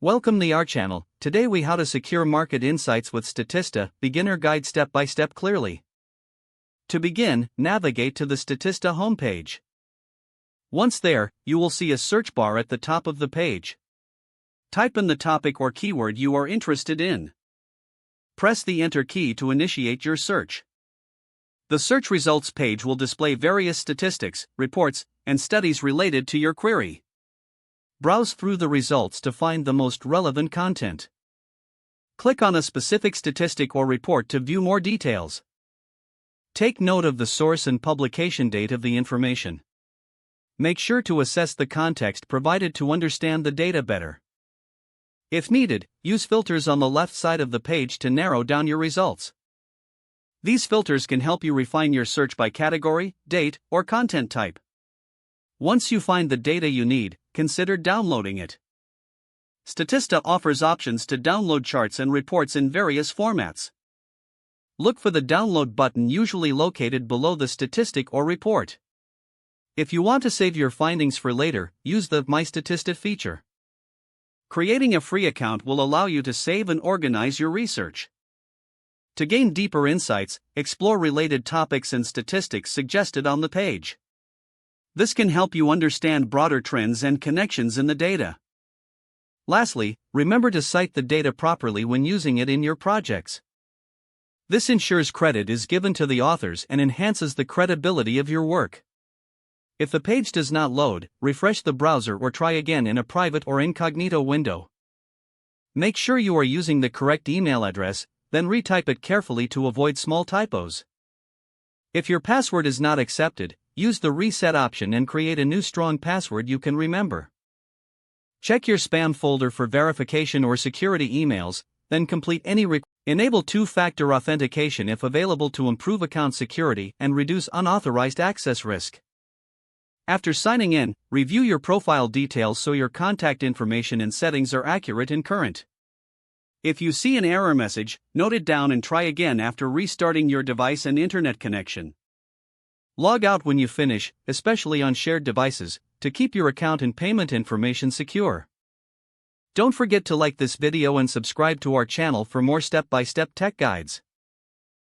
Welcome to our channel. Today we how to secure market insights with Statista, beginner guide step by step clearly. To begin, navigate to the Statista homepage. Once there, you will see a search bar at the top of the page. Type in the topic or keyword you are interested in. Press the enter key to initiate your search. The search results page will display various statistics, reports, and studies related to your query. Browse through the results to find the most relevant content. Click on a specific statistic or report to view more details. Take note of the source and publication date of the information. Make sure to assess the context provided to understand the data better. If needed, use filters on the left side of the page to narrow down your results. These filters can help you refine your search by category, date, or content type. Once you find the data you need, consider downloading it. Statista offers options to download charts and reports in various formats. Look for the download button usually located below the statistic or report. If you want to save your findings for later, use the My Statista feature. Creating a free account will allow you to save and organize your research. To gain deeper insights, explore related topics and statistics suggested on the page. This can help you understand broader trends and connections in the data. Lastly, remember to cite the data properly when using it in your projects. This ensures credit is given to the authors and enhances the credibility of your work. If the page does not load, refresh the browser or try again in a private or incognito window. Make sure you are using the correct email address, then retype it carefully to avoid small typos. If your password is not accepted, use the reset option and create a new strong password you can remember. Check your spam folder for verification or security emails, then complete any request. Enable two-factor authentication if available to improve account security and reduce unauthorized access risk. After signing in, review your profile details so your contact information and settings are accurate and current. If you see an error message, note it down and try again after restarting your device and internet connection. Log out when you finish, especially on shared devices, to keep your account and payment information secure. Don't forget to like this video and subscribe to our channel for more step-by-step tech guides.